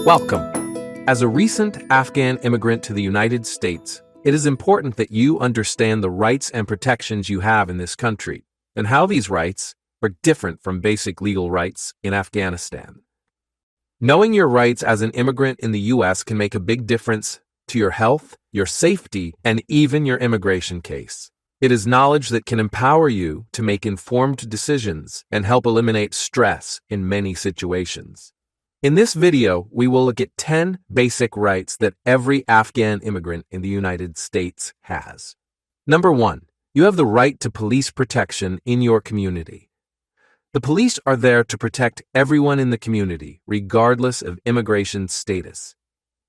Welcome. As a recent Afghan immigrant to the United States, it is important that you understand the rights and protections you have in this country, and how these rights are different from basic legal rights in Afghanistan. Knowing your rights as an immigrant in the U.S. can make a big difference to your health, your safety, and even your immigration case. It is knowledge that can empower you to make informed decisions and help eliminate stress in many situations. In this video, we will look at 10 basic rights that every Afghan immigrant in the United States has. Number 1, you have the right to police protection in your community. The police are there to protect everyone in the community, regardless of immigration status.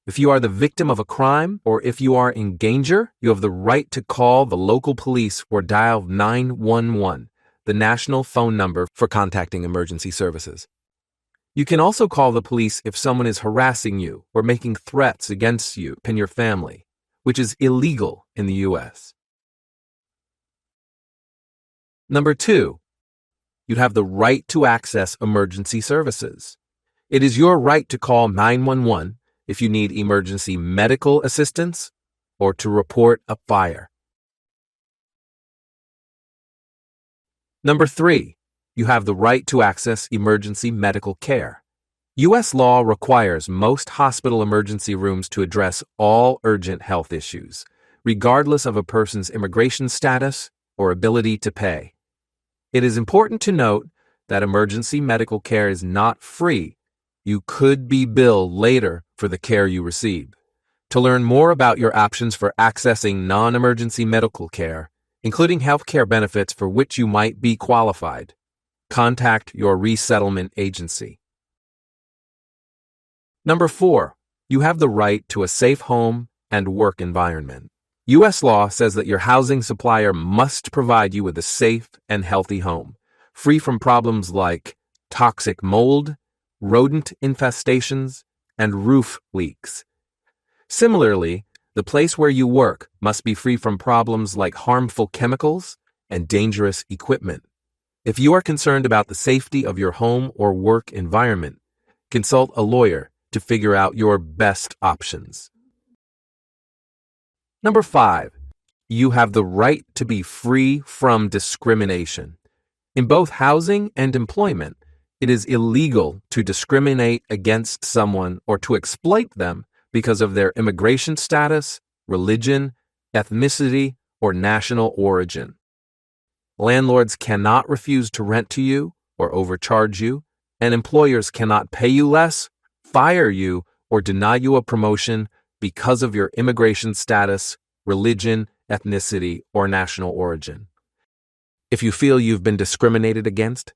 If you are the victim of a crime or if you are in danger, you have the right to call the local police or dial 911, the national phone number for contacting emergency services. You can also call the police if someone is harassing you or making threats against you and your family, which is illegal in the U.S. Number 2, you have the right to access emergency services. It is your right to call 911 if you need emergency medical assistance or to report a fire. Number 3, you have the right to access emergency medical care. U.S. law requires most hospital emergency rooms to address all urgent health issues, regardless of a person's immigration status or ability to pay. It is important to note that emergency medical care is not free. You could be billed later for the care you receive. To learn more about your options for accessing non-emergency medical care, including health care benefits for which you might be qualified, contact your resettlement agency. Number 4, you have the right to a safe home and work environment. U.S. law says that your housing supplier must provide you with a safe and healthy home, free from problems like toxic mold, rodent infestations, and roof leaks. Similarly, the place where you work must be free from problems like harmful chemicals and dangerous equipment. If you are concerned about the safety of your home or work environment, consult a lawyer to figure out your best options. Number 5, you have the right to be free from discrimination. In both housing and employment, it is illegal to discriminate against someone or to exploit them because of their immigration status, religion, ethnicity, or national origin. Landlords cannot refuse to rent to you or overcharge you, and employers cannot pay you less, fire you, or deny you a promotion because of your immigration status, religion, ethnicity, or national origin. If you feel you've been discriminated against,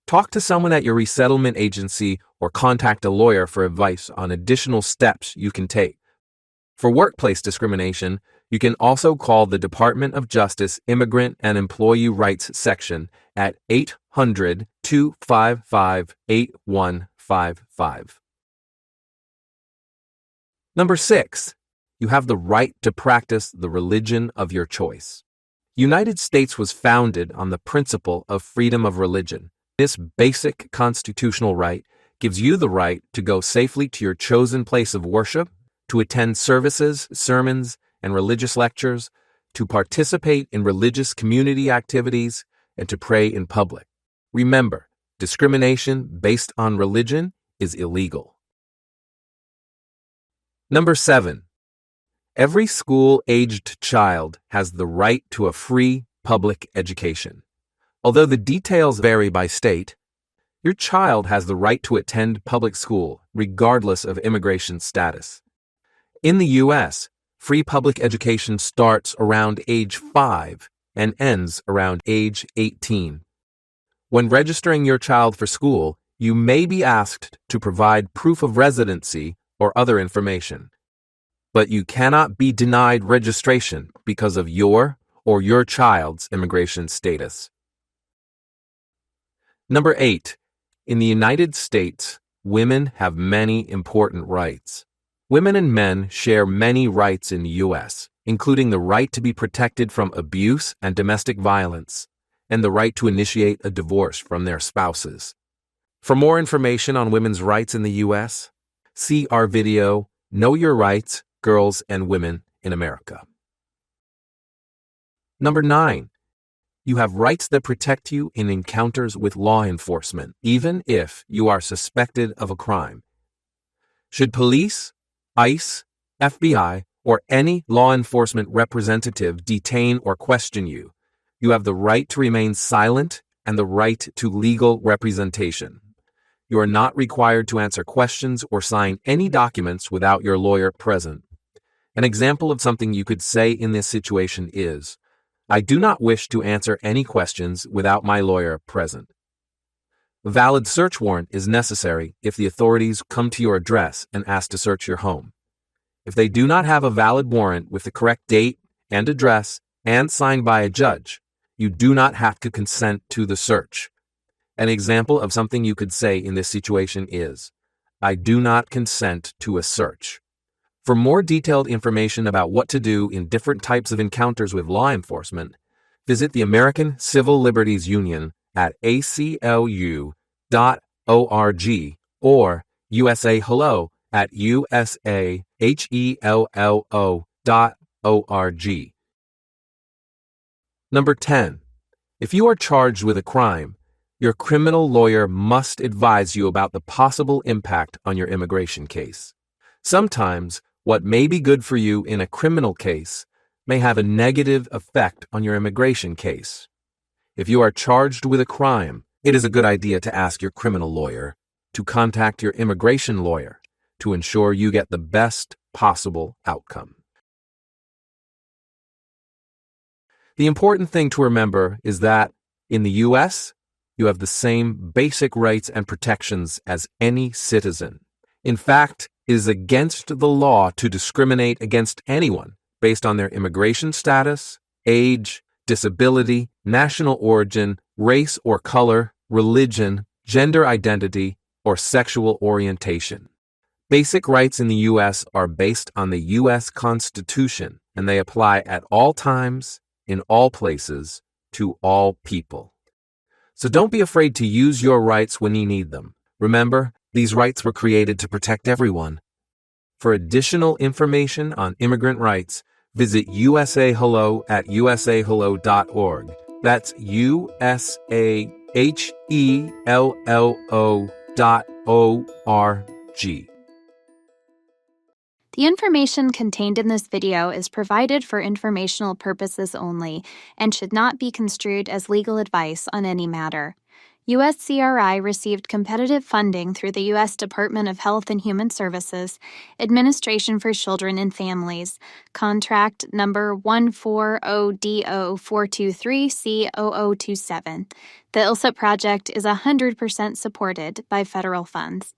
talk to someone at your resettlement agency or contact a lawyer for advice on additional steps you can take. For workplace discrimination, you can also call the Department of Justice Immigrant and Employee Rights Section at 800-255-8155. Number 6, you have the right to practice the religion of your choice. The United States was founded on the principle of freedom of religion. This basic constitutional right gives you the right to go safely to your chosen place of worship, to attend services, sermons, and religious lectures, to participate in religious community activities, and to pray in public. Remember, discrimination based on religion is illegal. Number 7, every school-aged child has the right to a free public education. Although the details vary by state, your child has the right to attend public school regardless of immigration status. In the U.S., free public education starts around age 5 and ends around age 18. When registering your child for school, you may be asked to provide proof of residency or other information, but you cannot be denied registration because of your or your child's immigration status. Number 8, in the United States, women have many important rights. Women and men share many rights in the U.S., including the right to be protected from abuse and domestic violence, and the right to initiate a divorce from their spouses. For more information on women's rights in the U.S., See our video, Know Your Rights, Girls and Women in America. Number 9. You have rights that protect you in encounters with law enforcement, even if you are suspected of a crime. Should police, ICE, FBI, or any law enforcement representative detain or question you, you have the right to remain silent and the right to legal representation. You are not required to answer questions or sign any documents without your lawyer present. An example of something you could say in this situation is, I do not wish to answer any questions without my lawyer present. A valid search warrant is necessary if the authorities come to your address and ask to search your home. If they do not have a valid warrant with the correct date and address and signed by a judge, you do not have to consent to the search. An example of something you could say in this situation is, I do not consent to a search. For more detailed information about what to do in different types of encounters with law enforcement, visit the American Civil Liberties Union at aclu.org or USA Hello at usahello.org. Number 10. If you are charged with a crime, your criminal lawyer must advise you about the possible impact on your immigration case. Sometimes, what may be good for you in a criminal case may have a negative effect on your immigration case. If you are charged with a crime, it is a good idea to ask your criminal lawyer to contact your immigration lawyer to ensure you get the best possible outcome. The important thing to remember is that, in the U.S., you have the same basic rights and protections as any citizen. In fact, it is against the law to discriminate against anyone based on their immigration status, age, disability, national origin, race or color, religion, gender identity, or sexual orientation. Basic rights in the U.S. are based on the U.S. Constitution, and they apply at all times, in all places, to all people. So don't be afraid to use your rights when you need them. Remember, these rights were created to protect everyone. For additional information on immigrant rights, visit USA Hello at usahello.org. That's usahello.org. The information contained in this video is provided for informational purposes only and should not be construed as legal advice on any matter. USCRI received competitive funding through the U.S. Department of Health and Human Services, Administration for Children and Families, contract number 140DO423C0027. The ILSAA project is 100% supported by federal funds.